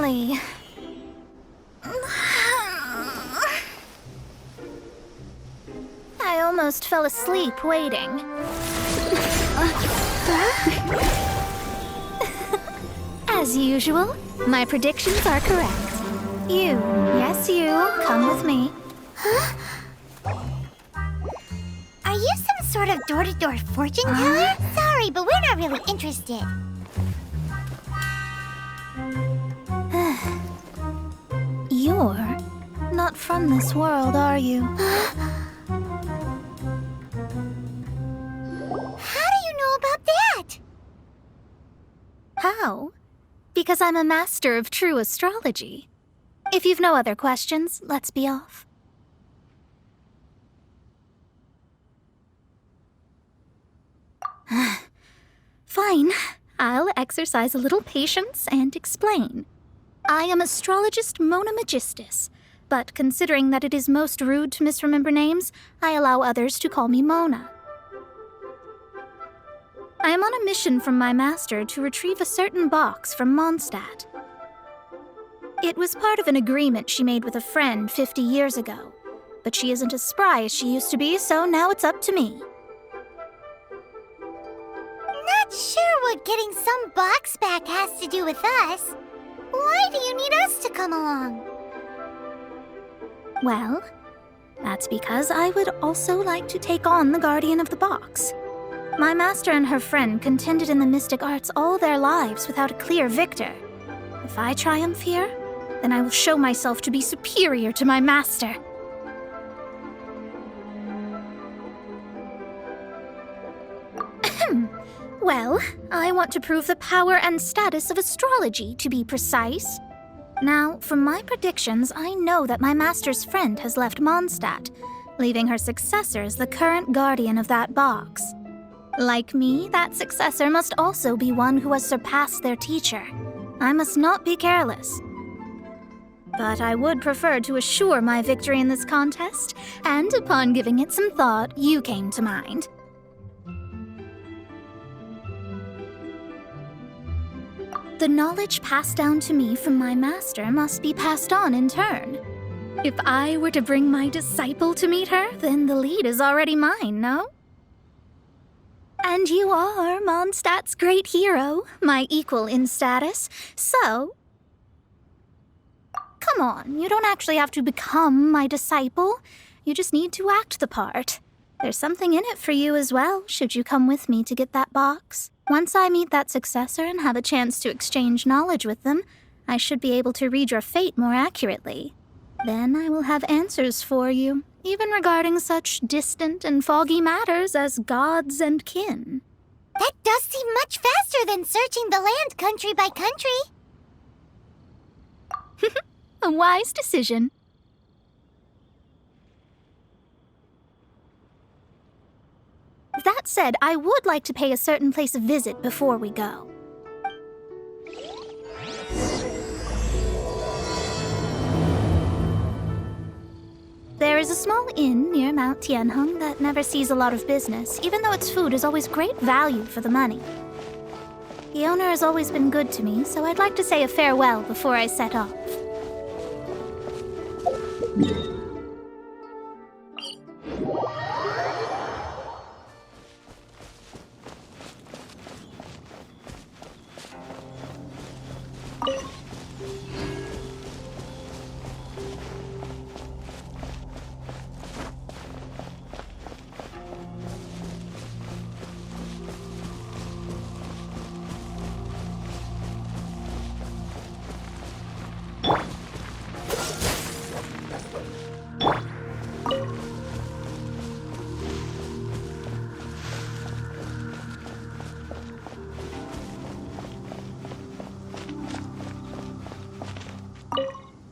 finally. I almost fell asleep waiting. As usual, my predictions are correct. You, yes you, come with me. Are you some sort of door-to-door fortune teller? Sorry, but we're not really interested. You're not from this world, are you? How do you know about that? How? Because I'm a master of true astrology. If you've no other questions, let's be off. Fine. I'll exercise a little patience and explain. I am astrologist Mona Magistus, but considering that it is most rude to misremember names, I allow others to call me Mona. I am on a mission from my master to retrieve a certain box from Mondstadt. It was part of an agreement she made with a friend 50 years ago, but she isn't as spry as she used to be, so now it's up to me. Not sure what getting some box back has to do with us. Why do you need us to come along? Well, that's because I would also like to take on the Guardian of the Box. My master and her friend contended in the mystic arts all their lives without a clear victor. If I triumph here, then I will show myself to be superior to my master. Well, I want to prove the power and status of astrology, to be precise. Now, from my predictions, I know that my master's friend has left Mondstadt, leaving her successor as the current guardian of that box. Like me, that successor must also be one who has surpassed their teacher. I must not be careless. But I would prefer to assure my victory in this contest, and upon giving it some thought, you came to mind. The knowledge passed down to me from my master must be passed on in turn. If I were to bring my disciple to meet her, then the lead is already mine, no? And you are Mondstadt's great hero, my equal in status, so... Come on, you don't actually have to become my disciple. You just need to act the part. There's something in it for you as well, should you come with me to get that box. Once I meet that successor and have a chance to exchange knowledge with them, I should be able to read your fate more accurately. Then I will have answers for you, even regarding such distant and foggy matters as gods and kin. That does seem much faster than searching the land country by country. A wise decision. That said, I would like to pay a certain place a visit before we go. There is a small inn near Mount Tianheng that never sees a lot of business, even though its food is always great value for the money. The owner has always been good to me, so I'd like to say a farewell before I set off.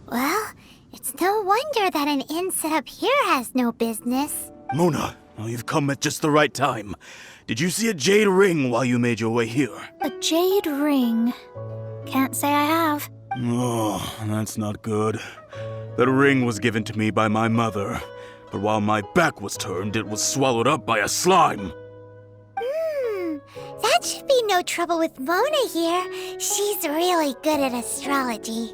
Well, it's no wonder that an inn set up here has no business. Mona, now you've come at just the right time. Did you see a jade ring while you made your way here? A jade ring. Can't say I have. Oh, that's not good. That ring was given to me by my mother, but while my back was turned, it was swallowed up by a slime. That should be no trouble with Mona here. She's really good at astrology.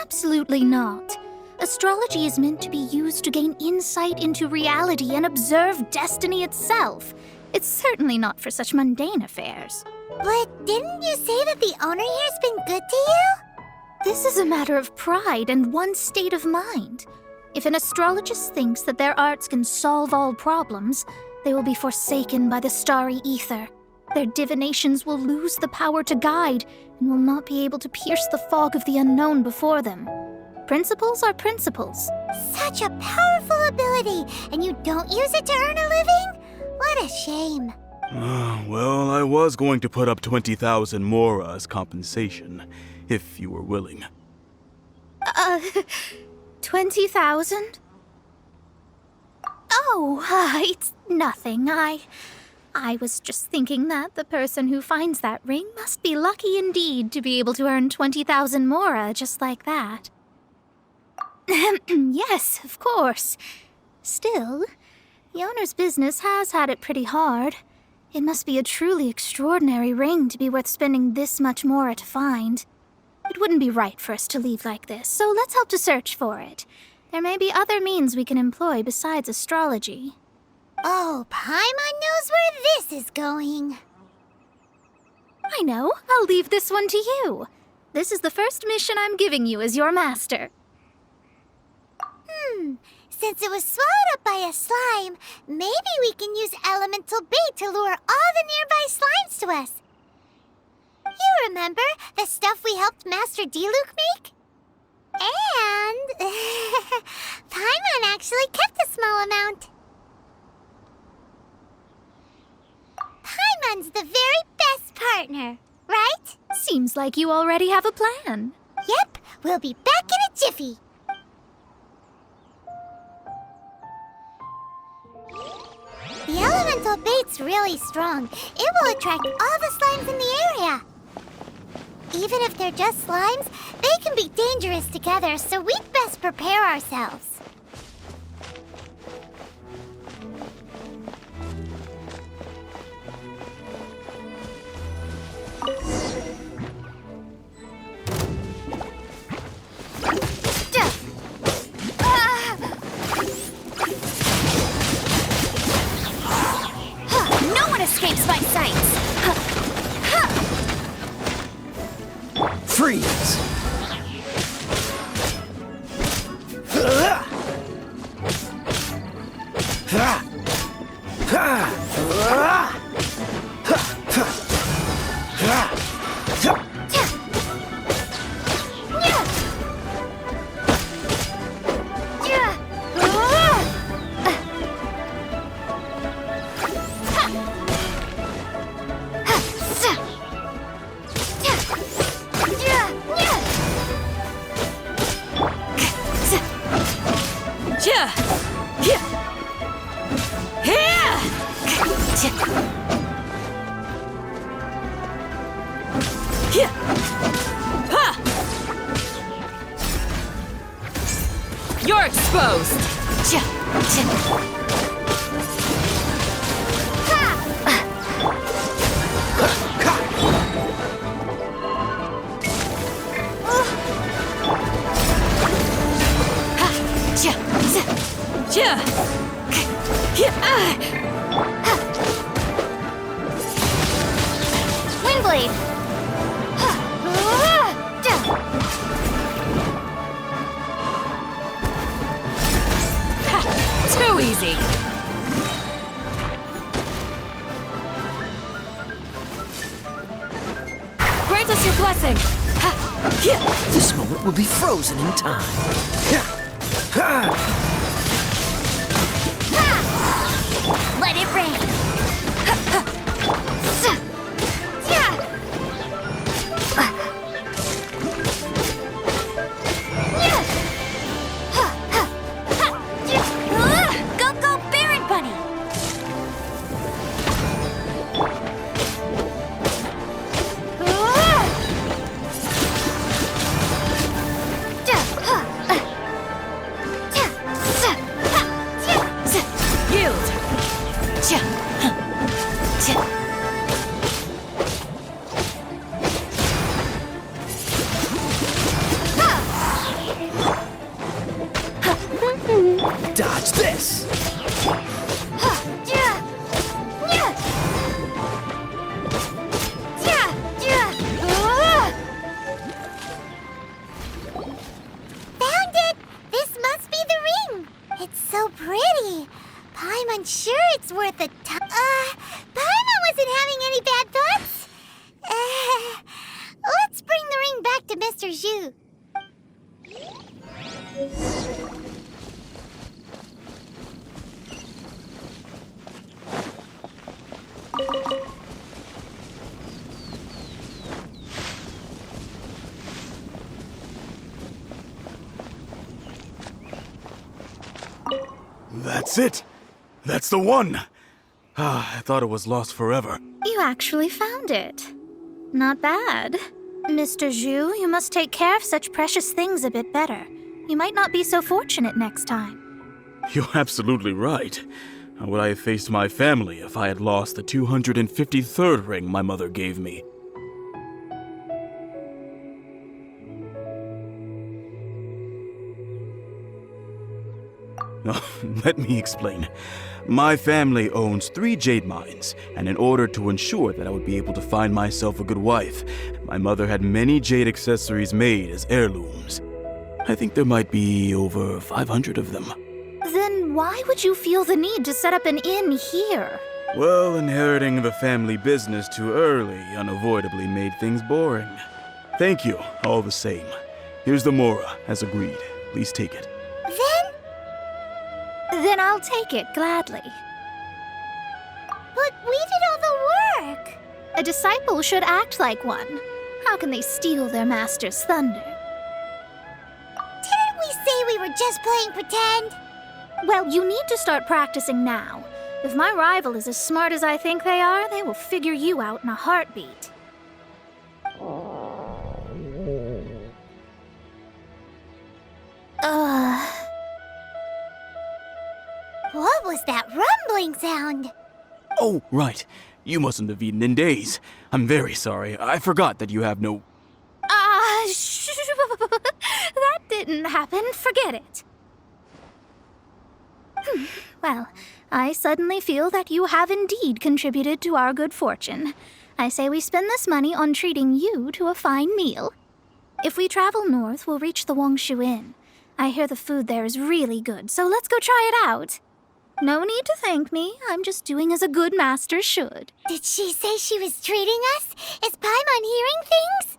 Absolutely not. Astrology is meant to be used to gain insight into reality and observe destiny itself. It's certainly not for such mundane affairs. But didn't you say that the owner here's been good to you? This is a matter of pride and one's state of mind. If an astrologist thinks that their arts can solve all problems, they will be forsaken by the starry ether. Their divinations will lose the power to guide and will not be able to pierce the fog of the unknown before them. Principles are principles. Such a powerful ability, and you don't use it to earn a living? What a shame. Well, I was going to put up 20,000 mora as compensation, if you were willing. 20,000? Oh, it's nothing. I was just thinking that the person who finds that ring must be lucky indeed to be able to earn 20,000 mora just like that. Yes, of course. Still, the owner's business has had it pretty hard. It must be a truly extraordinary ring to be worth spending this much mora to find. It wouldn't be right for us to leave like this, so let's help to search for it. There may be other means we can employ besides astrology. Oh, Paimon knows where this is going. I know. I'll leave this one to you. This is the first mission I'm giving you as your master. Since it was swallowed up by a slime, maybe we can use elemental bait to lure all the nearby slimes to us. You remember the stuff we helped Master Diluc make? And Paimon actually kept a small amount. Paimon's the very best partner, right? Seems like you already have a plan. Yep, we'll be back in a jiffy. The elemental bait's really strong. It will attract all the slimes in the area. Even if they're just slimes, they can be dangerous together, so we'd best prepare ourselves. No one escapes my sights! Freeze! You're exposed! Windblade! Too easy! Grant us your blessing! This moment will be frozen in time. Let it rain. Go, Baron Bunny! Yield! to Mr. Zhu. That's it! That's the one! Ah, I thought it was lost forever. You actually found it. Not bad. Mr. Zhu, you must take care of such precious things a bit better. You might not be so fortunate next time. You're absolutely right. How would I have faced my family if I had lost the 253rd ring my mother gave me? Let me explain. My family owns 3 jade mines, and in order to ensure that I would be able to find myself a good wife, my mother had many jade accessories made as heirlooms. I think there might be over 500 of them. Then why would you feel the need to set up an inn here? Well, inheriting the family business too early unavoidably made things boring. Thank you, all the same. Here's the Mora, as agreed. Please take it. Then I'll take it gladly. But we did all the work. A disciple should act like one. How can they steal their master's thunder? Didn't we say we were just playing pretend? Well, you need to start practicing now. If my rival is as smart as I think they are, they will figure you out in a heartbeat. What was that rumbling sound? Oh, right. You mustn't have eaten in days. I'm very sorry. I forgot that you have no... That didn't happen. Forget it. Well, I suddenly feel that you have indeed contributed to our good fortune. I say we spend this money on treating you to a fine meal. If we travel north, we'll reach the Wongshu Inn. I hear the food there is really good, so let's go try it out. No need to thank me. I'm just doing as a good master should. Did she say she was treating us? Is Paimon hearing things?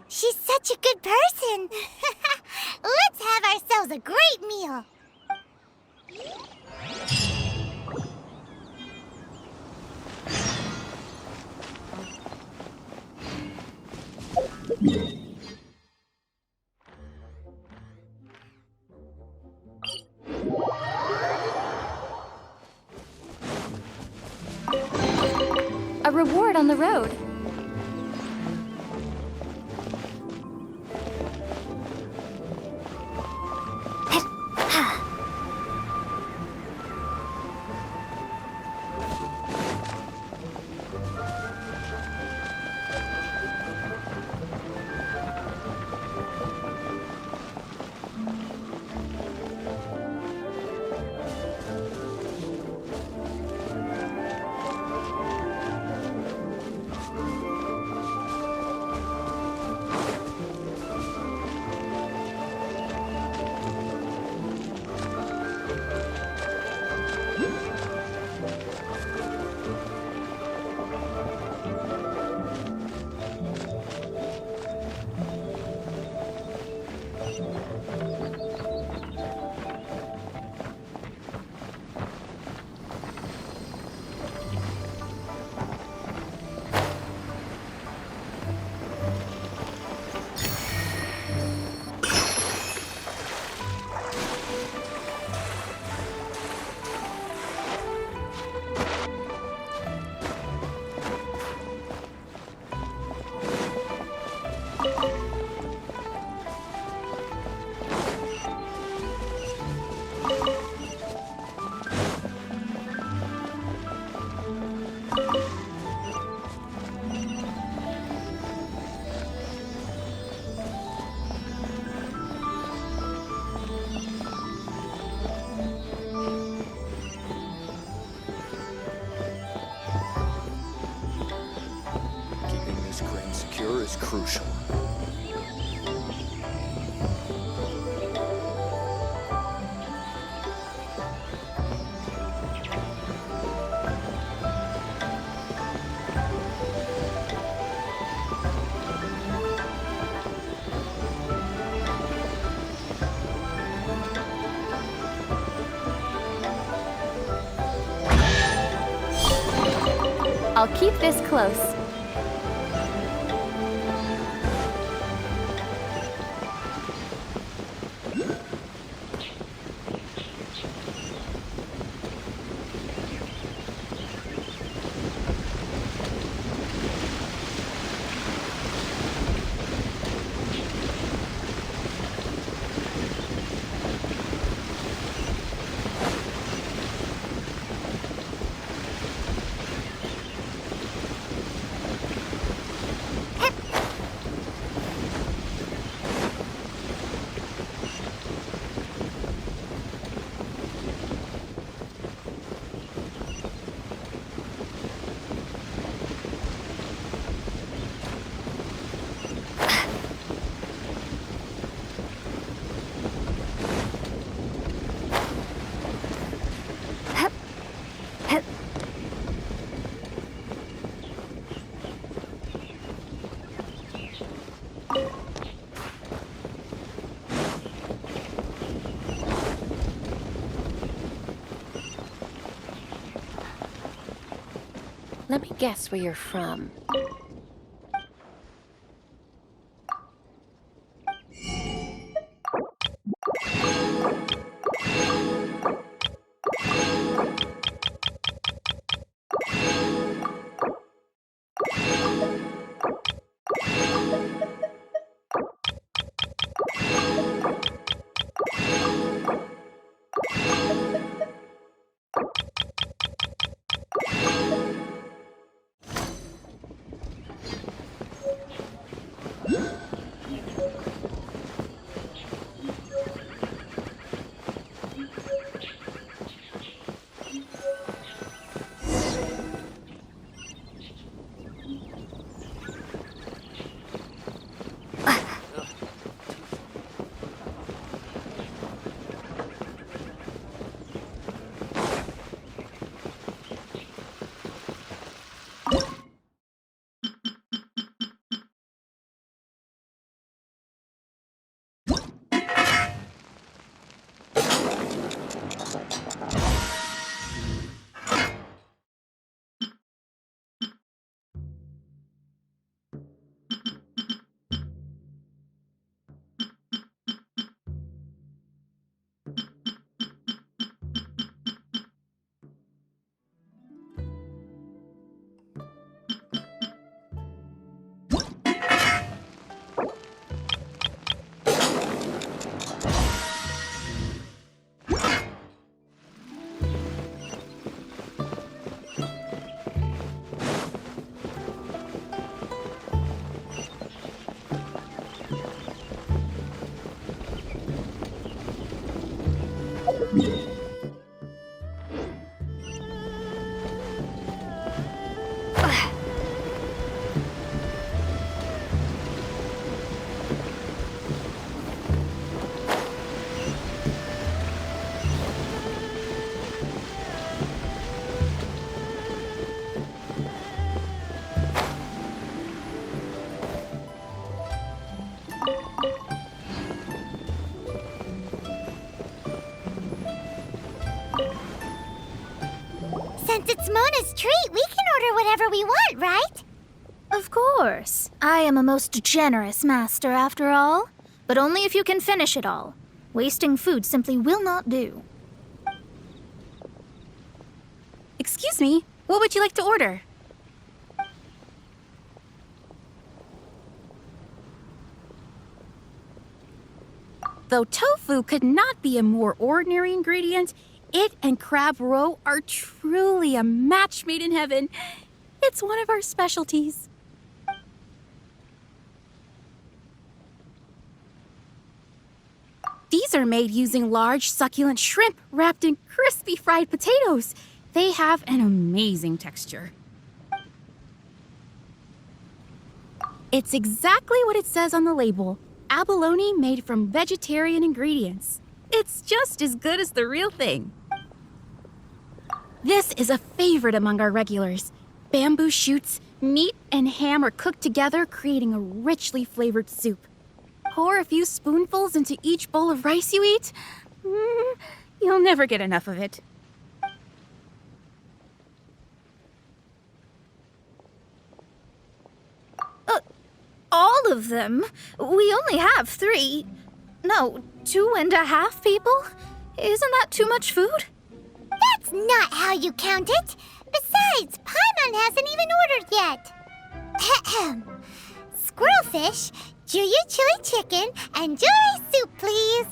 She's such a good person. Let's have ourselves a great meal. A reward on the road. Is crucial. I'll keep this close. Let me guess where you're from. Since it's Mona's treat, we can order whatever we want, right? Of course. I am a most generous master, after all. But only if you can finish it all. Wasting food simply will not do. Excuse me, what would you like to order? Though tofu could not be a more ordinary ingredient, it and crab roe are truly a match made in heaven. It's one of our specialties. These are made using large, succulent shrimp wrapped in crispy fried potatoes. They have an amazing texture. It's exactly what it says on the label. Abalone made from vegetarian ingredients. It's just as good as the real thing. This is a favorite among our regulars. Bamboo shoots, meat, and ham are cooked together, creating a richly flavored soup. Pour a few spoonfuls into each bowl of rice you eat. You'll never get enough of it. of them? We only have 3. No, 2.5 people? Isn't that too much food? That's not how you count it. Besides, Paimon hasn't even ordered yet. Ahem. Squirrelfish, Juyu chili chicken, and jewelry soup, please.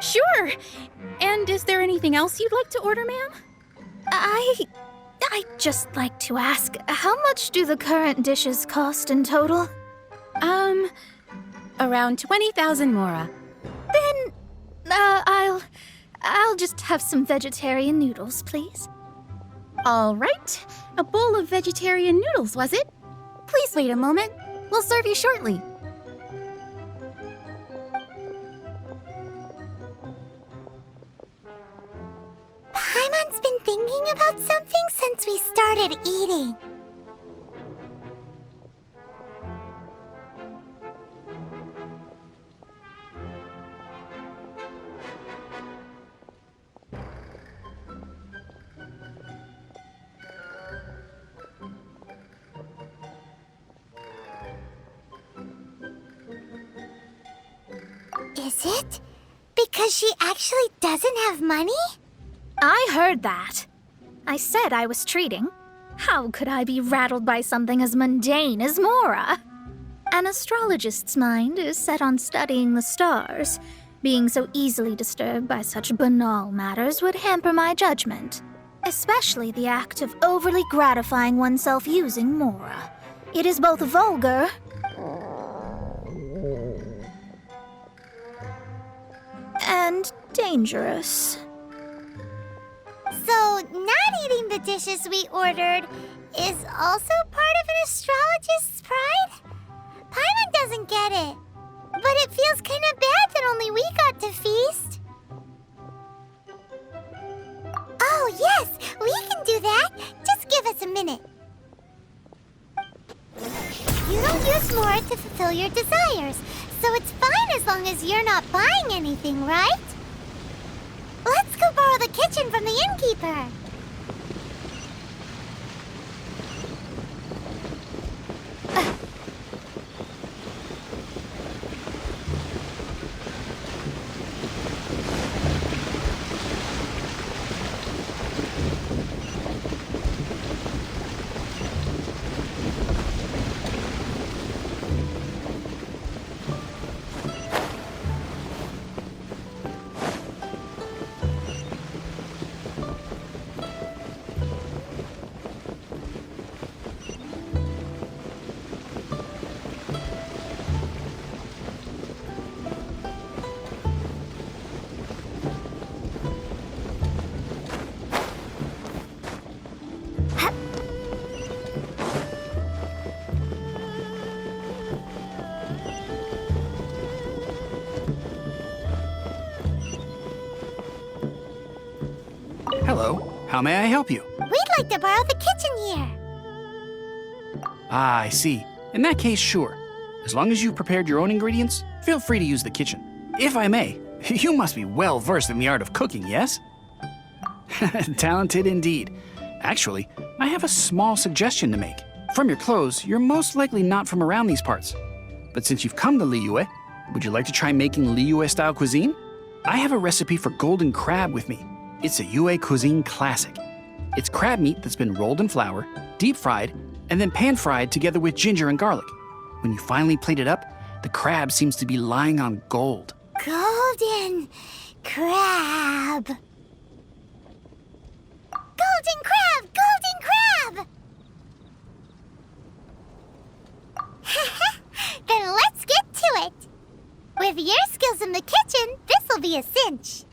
Sure. And is there anything else you'd like to order, ma'am? I'd just like to ask, how much do the current dishes cost in total? Around 20,000 mora. Then, I'll just have some vegetarian noodles, please. All right. A bowl of vegetarian noodles, was it? Please wait a moment. We'll serve you shortly. Paimon's been thinking about something since we started eating. Is it? Because she actually doesn't have money? I heard that. I said I was treating. How could I be rattled by something as mundane as Mora? An astrologist's mind is set on studying the stars. Being so easily disturbed by such banal matters would hamper my judgment. Especially the act of overly gratifying oneself using Mora. It is both vulgar and dangerous. So, not eating the dishes we ordered is also part of an astrologist's pride? Paimon doesn't get it. But it feels kind of bad that only we got to feast. Oh, yes, we can do that. Just give us a minute. You don't use more to fulfill your desires, so it's fine as long as you're not buying anything, right? Let's go borrow the kitchen from the innkeeper. Hello, how may I help you? We'd like to borrow the kitchen here. Ah, I see. In that case, sure. As long as you've prepared your own ingredients, feel free to use the kitchen. If I may, you must be well versed in the art of cooking, yes? Talented indeed. Actually, I have a small suggestion to make. From your clothes, you're most likely not from around these parts. But since you've come to Liyue, would you like to try making Liyue-style cuisine? I have a recipe for golden crab with me. It's a Yue cuisine classic. It's crab meat that's been rolled in flour, deep fried, and then pan-fried together with ginger and garlic. When you finally plate it up, the crab seems to be lying on gold. Golden crab. Golden crab! Golden crab! Then let's get to it. With your skills in the kitchen, this'll be a cinch.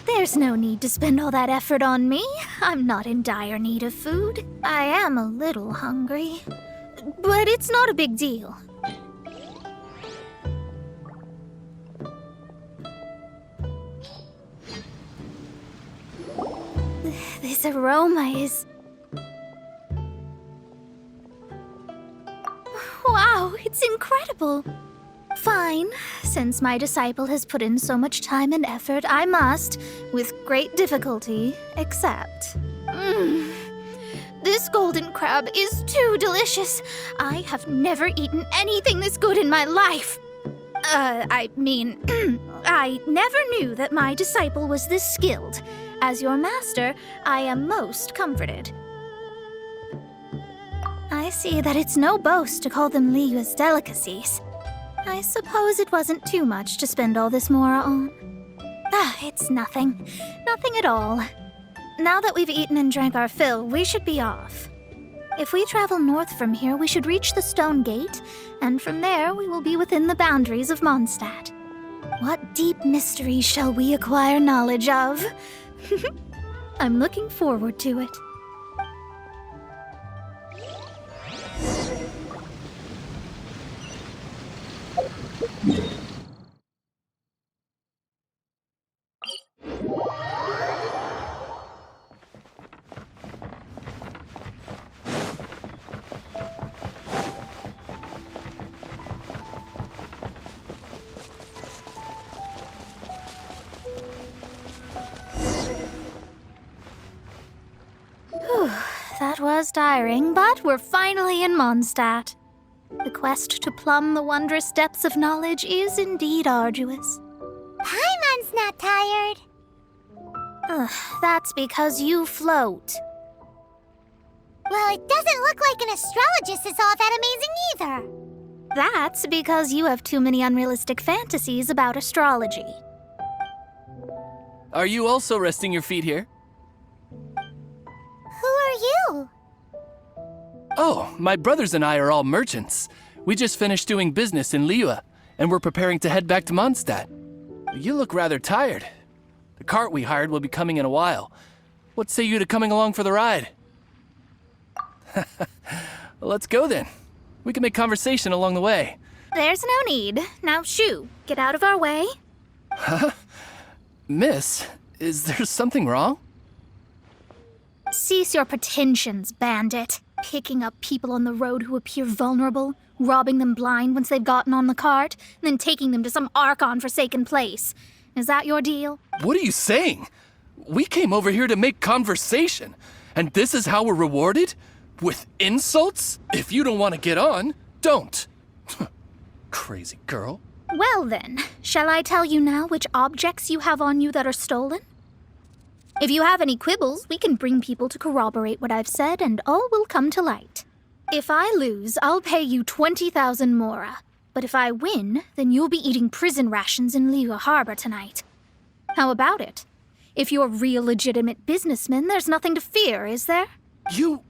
There's no need to spend all that effort on me. I'm not in dire need of food. I am a little hungry, but it's not a big deal. This aroma is... Wow, it's incredible. Fine. Since my disciple has put in so much time and effort, I must, with great difficulty, accept. This golden crab is too delicious. I have never eaten anything this good in my life. I never knew that my disciple was this skilled. As your master, I am most comforted. I see that it's no boast to call them Liyue's delicacies. I suppose it wasn't too much to spend all this mora on. It's nothing. Nothing at all. Now that we've eaten and drank our fill, we should be off. If we travel north from here, we should reach the Stone Gate, and from there we will be within the boundaries of Mondstadt. What deep mysteries shall we acquire knowledge of? I'm looking forward to it. That was tiring, but we're finally in Mondstadt. The quest to plumb the wondrous depths of knowledge is indeed arduous. Paimon's not tired. That's because you float. Well, it doesn't look like an astrologist is all that amazing either. That's because you have too many unrealistic fantasies about astrology. Are you also resting your feet here? Who are you? Oh, my brothers and I are all merchants. We just finished doing business in Liyue, and we're preparing to head back to Mondstadt. You look rather tired. The cart we hired will be coming in a while. What say you to coming along for the ride? Well, let's go then. We can make conversation along the way. There's no need. Now shoo, get out of our way. Miss, is there something wrong? Cease your pretensions, bandit. Picking up people on the road who appear vulnerable, robbing them blind once they've gotten on the cart, and then taking them to some Archon-forsaken place. Is that your deal? What are you saying? We came over here to make conversation, and this is how we're rewarded? With insults? If you don't want to get on, don't. Crazy girl. Well then, shall I tell you now which objects you have on you that are stolen? If you have any quibbles, we can bring people to corroborate what I've said, and all will come to light. If I lose, I'll pay you 20,000 mora. But if I win, then you'll be eating prison rations in Liyue Harbor tonight. How about it? If you're real legitimate businessmen, there's nothing to fear, is there? You've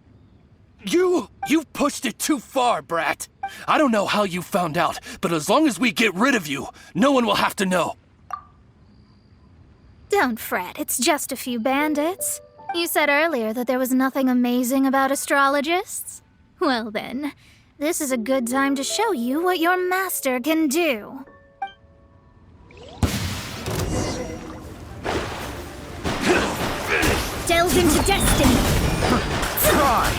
pushed it too far, brat. I don't know how you found out, but as long as we get rid of you, no one will have to know. Don't fret, it's just a few bandits. You said earlier that there was nothing amazing about astrologists. Well then, this is a good time to show you what your master can do. Delve into destiny! Try!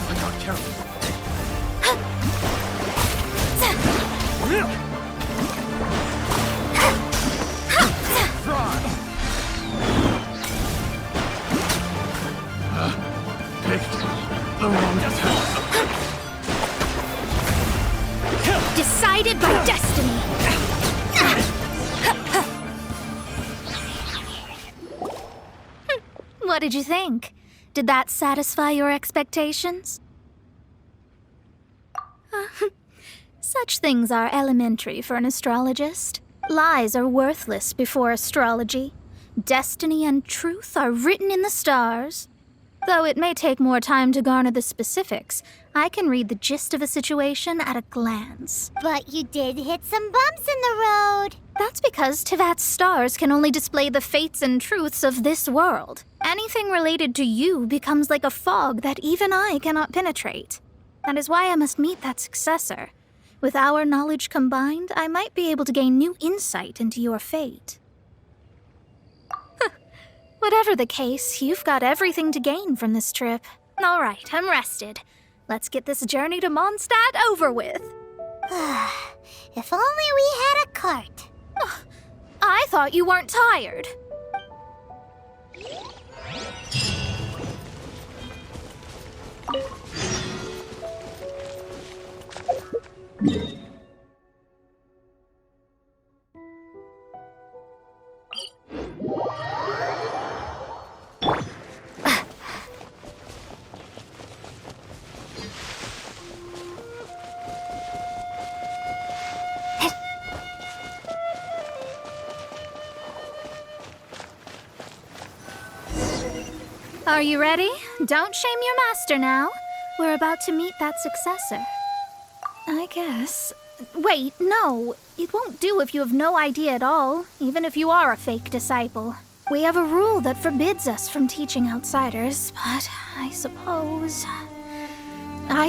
I got careful. Try! Picked the wrong path. Decided by destiny! What did you think? Did that satisfy your expectations? Such things are elementary for an astrologist. Lies are worthless before astrology. Destiny and truth are written in the stars. Though it may take more time to garner the specifics, I can read the gist of a situation at a glance. But you did hit some bumps in the road. That's because Tivat's stars can only display the fates and truths of this world. Anything related to you becomes like a fog that even I cannot penetrate. That is why I must meet that successor. With our knowledge combined, I might be able to gain new insight into your fate. Whatever the case, you've got everything to gain from this trip. All right, I'm rested. Let's get this journey to Mondstadt over with. If only we had a cart. I thought you weren't tired. Are you ready? Don't shame your master now. We're about to meet that successor. I guess. Wait, no. It won't do if you have no idea at all, even if you are a fake disciple. We have a rule that forbids us from teaching outsiders, but I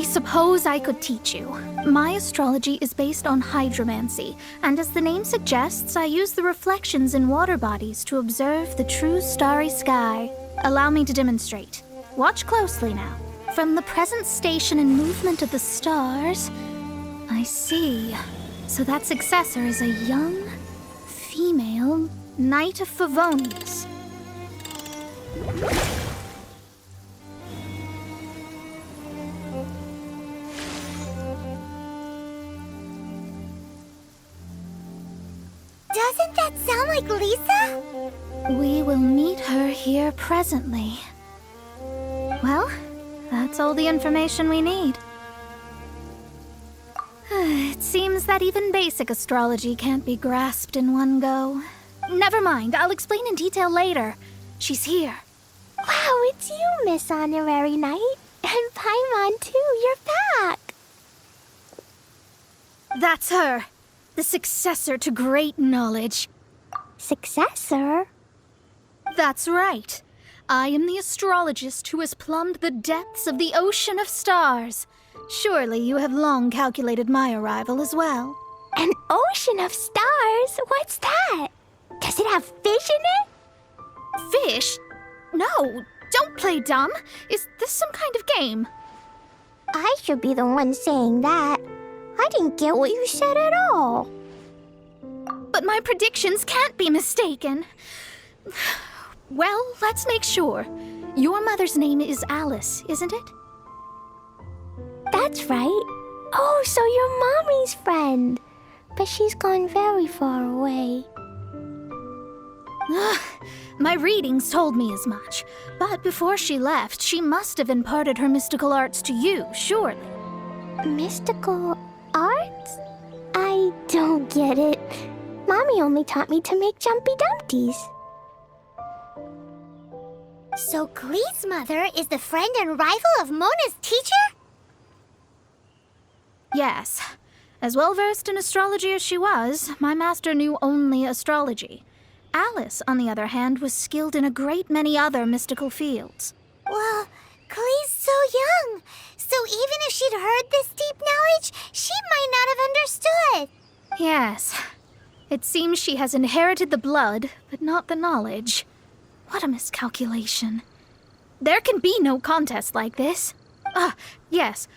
suppose I could teach you. My astrology is based on hydromancy, and as the name suggests, I use the reflections in water bodies to observe the true starry sky. Allow me to demonstrate. Watch closely now. From the present station and movement of the stars, I see. So that successor is a young, female Knight of Favonius. Doesn't that sound like Lisa? We will meet her here presently. Well, that's all the information we need. It seems that even basic astrology can't be grasped in one go. Never mind, I'll explain in detail later. She's here. Wow, it's you, Miss Honorary Knight. And Paimon, too. You're back. That's her. The successor to great knowledge. Successor? That's right. I am the astrologist who has plumbed the depths of the ocean of stars. Surely you have long calculated my arrival as well. An ocean of stars? What's that? Does it have fish in it? Fish? No, don't play dumb. Is this some kind of game? I should be the one saying that. I didn't get what you said at all. But my predictions can't be mistaken. Well, let's make sure. Your mother's name is Alice, isn't it? That's right. Oh, so you're Mommy's friend. But she's gone very far away. My readings told me as much. But before she left, she must have imparted her mystical arts to you, surely. Mystical arts? I don't get it. Mommy only taught me to make Jumpy Dumpties. So Glee's mother is the friend and rival of Mona's teacher? Yes. As well versed in astrology as she was, my master knew only astrology. Alice, on the other hand, was skilled in a great many other mystical fields. Well, Glee's so young. So even if she'd heard this deep knowledge, she might not have understood. Yes. It seems she has inherited the blood, but not the knowledge. What a miscalculation. There can be no contest like this. Yes.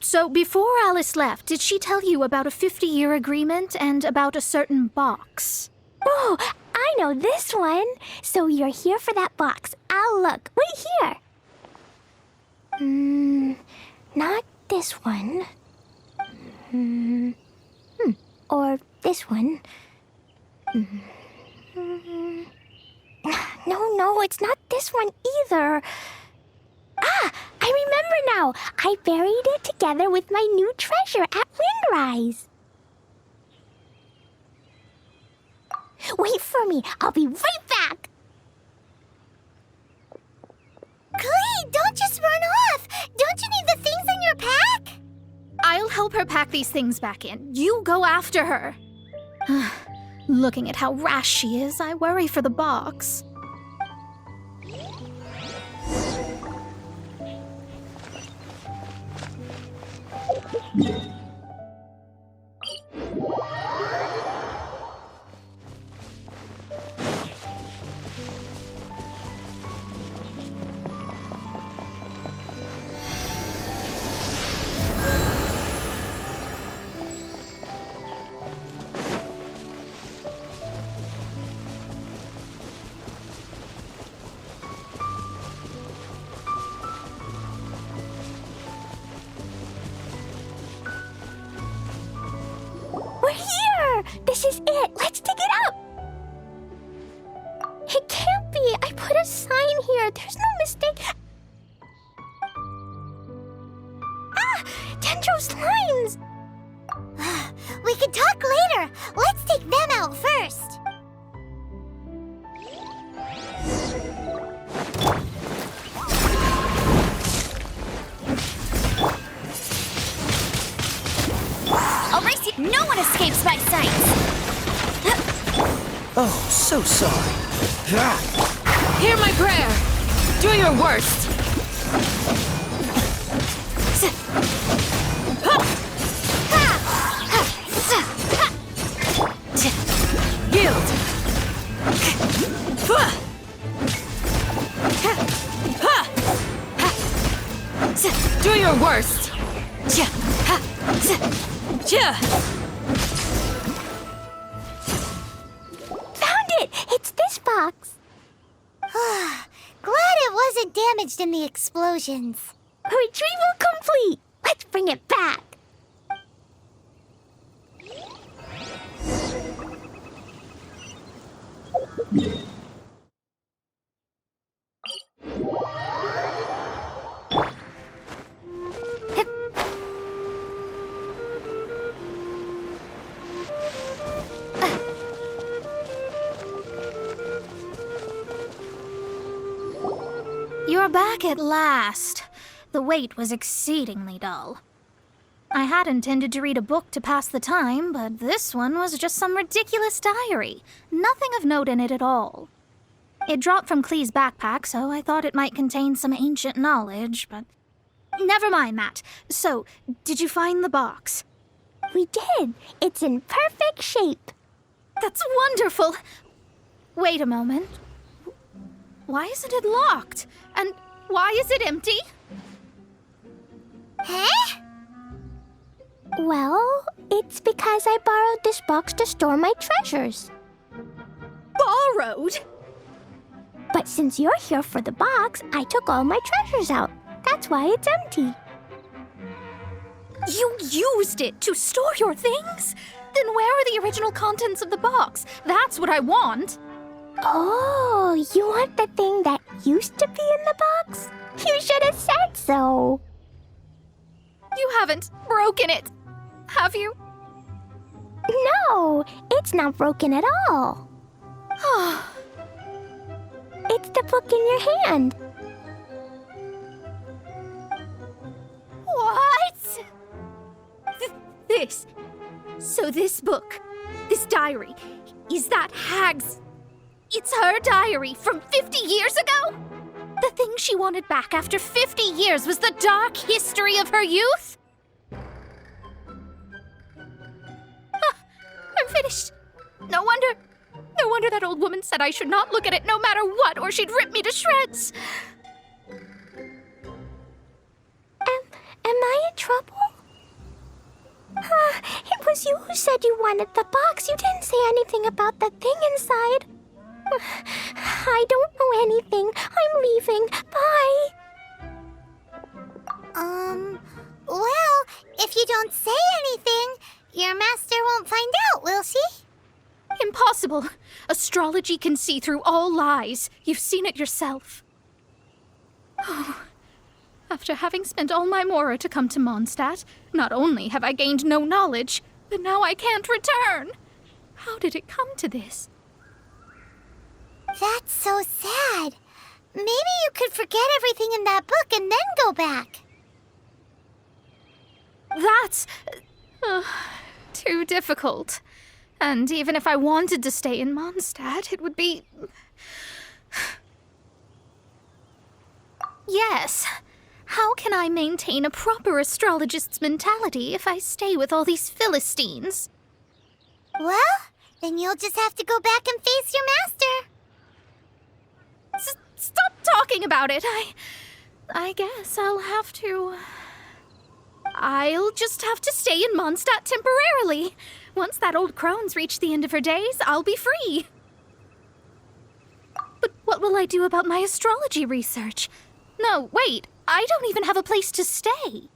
So before Alice left, did she tell you about a 50-year agreement and about a certain box? Oh, I know this one. So you're here for that box. I'll look. Wait here. Not this one. Or this one. No, it's not this one either. I remember now. I buried it together with my new treasure at Windrise. Wait for me. I'll be right back. Glee! don't just run off! Don't you need the things in your pack? I'll help her pack these things back in. You go after her. Looking at how rash she is, I worry for the box. We're here! This is it! Let's dig it up! It can't be! I put a sign here! There's no mistake! Ah! Dendro's lines! We can talk later! Let's take them out first! I'll race you. No one escapes my sights. Oh, so sorry. Hear my prayer. Do your worst. Yield. Do your worst. Found it! It's this box. Glad it wasn't damaged in the explosions. Retrieval complete! Let's bring it back. You're back at last. The wait was exceedingly dull. I had intended to read a book to pass the time, but this one was just some ridiculous diary. Nothing of note in it at all. It dropped from Clee's backpack, so I thought it might contain some ancient knowledge, but... Never mind that. So, did you find the box? We did. It's in perfect shape. That's wonderful! Wait a moment. Why isn't it locked? And why is it empty? Huh? Well, it's because I borrowed this box to store my treasures. Borrowed? But since you're here for the box, I took all my treasures out. That's why it's empty. You used it to store your things? Then where are the original contents of the box? That's what I want. Oh, you want the thing that used to be in the box? You should have said so. You haven't broken it, have you? No, it's not broken at all. It's the book in your hand. What? This. So this book, this diary, is that Hag's... It's her diary from 50 years ago? The thing she wanted back after 50 years was the dark history of her youth? I'm finished. No wonder that old woman said I should not look at it no matter what, or she'd rip me to shreds. Am I in trouble? It was you who said you wanted the box. You didn't say anything about the thing inside. I don't know anything. I'm leaving. Bye. Well, if you don't say anything, your master won't find out, will she? Impossible. Astrology can see through all lies. You've seen it yourself. Oh. After having spent all my mora to come to Mondstadt, not only have I gained no knowledge, but now I can't return. How did it come to this? That's so sad. Maybe you could forget everything in that book and then go back. That's too difficult. And even if I wanted to stay in Mondstadt, it would be... Yes. How can I maintain a proper astrologist's mentality if I stay with all these Philistines? Well, then you'll just have to go back and face your master. Stop talking about it. I guess I'll just have to stay in Mondstadt temporarily. Once that old crone's reached the end of her days, I'll be free. But what will I do about my astrology research? No, wait, I don't even have a place to stay.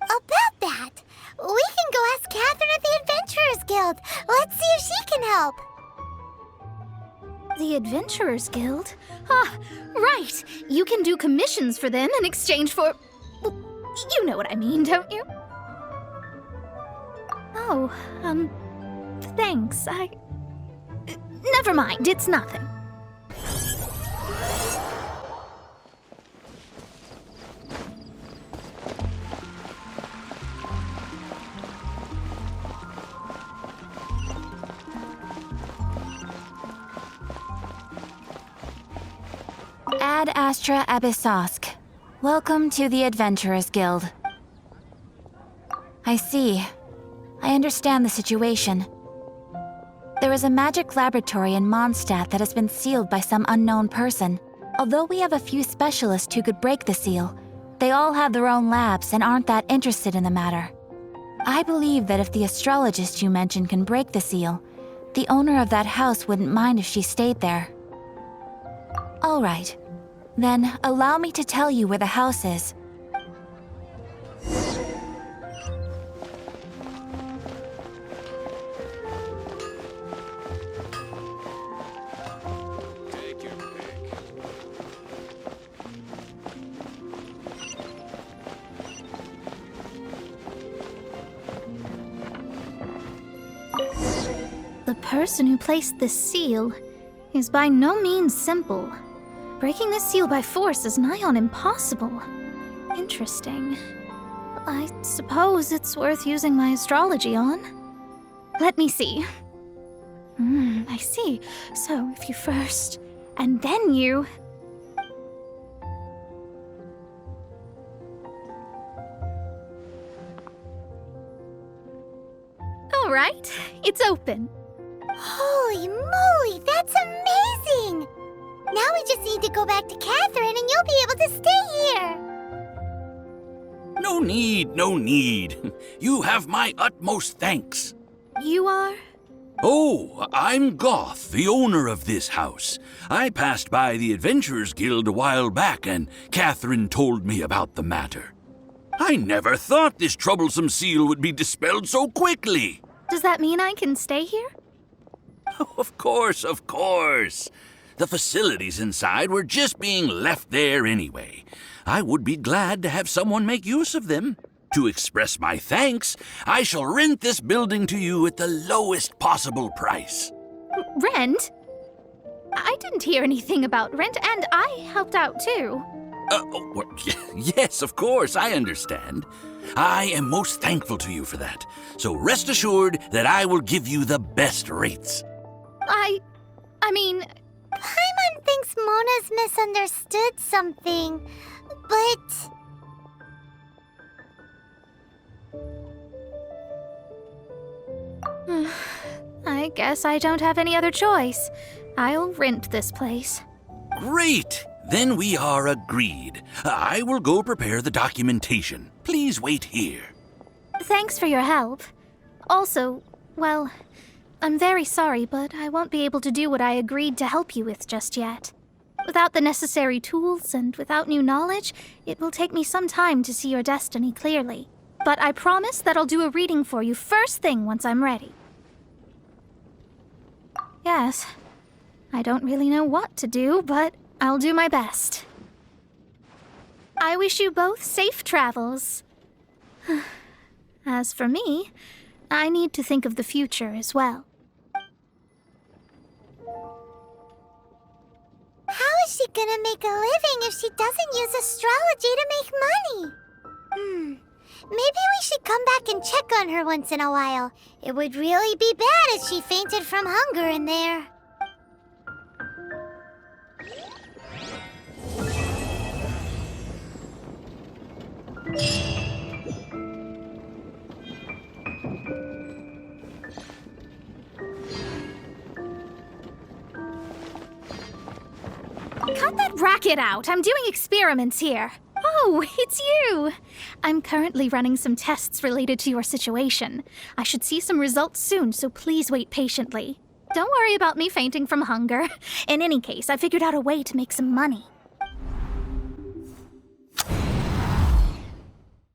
About that, we can go ask Catherine at the Adventurers Guild. Let's see if she can help. The Adventurers Guild? Ah, right. You can do commissions for them in exchange for... Well, you know what I mean, don't you? Oh, thanks. Never mind, it's nothing. Ad Astra Abyssosk. Welcome to the Adventurers Guild. I see. I understand the situation. There is a magic laboratory in Mondstadt that has been sealed by some unknown person. Although we have a few specialists who could break the seal, they all have their own labs and aren't that interested in the matter. I believe that if the astrologist you mentioned can break the seal, the owner of that house wouldn't mind if she stayed there. All right. Then allow me to tell you where the house is. Take your pick. The person who placed this seal is by no means simple. Breaking this seal by force is nigh on impossible. Interesting. I suppose it's worth using my astrology on. Let me see. I see. So if you first, and then you... All right, it's open. Holy moly, that's amazing! Now we just need to go back to Catherine and you'll be able to stay here. No need, no need. You have my utmost thanks. You are? Oh, I'm Goth, the owner of this house. I passed by the Adventurers Guild a while back and Catherine told me about the matter. I never thought this troublesome seal would be dispelled so quickly. Does that mean I can stay here? Of course, of course. The facilities inside were just being left there anyway. I would be glad to have someone make use of them. To express my thanks, I shall rent this building to you at the lowest possible price. Rent? I didn't hear anything about rent, and I helped out too. Yes, of course, I understand. I am most thankful to you for that. So rest assured that I will give you the best rates. I mean... Paimon thinks Mona's misunderstood something, but... I guess I don't have any other choice. I'll rent this place. Great! Then we are agreed. I will go prepare the documentation. Please wait here. Thanks for your help. Also, well, I'm very sorry, but I won't be able to do what I agreed to help you with just yet. Without the necessary tools and without new knowledge, it will take me some time to see your destiny clearly. But I promise that I'll do a reading for you first thing once I'm ready. Yes, I don't really know what to do, but I'll do my best. I wish you both safe travels. As for me, I need to think of the future as well. How is is she gonna make a living if she doesn't use astrology to make money? Maybe we should come back and check on her once in a while. It would really be bad if she fainted from hunger in there. Cut that racket out. I'm doing experiments here. Oh, it's you! I'm currently running some tests related to your situation. I should see some results soon, so please wait patiently. Don't worry about me fainting from hunger. In any case, I figured out a way to make some money.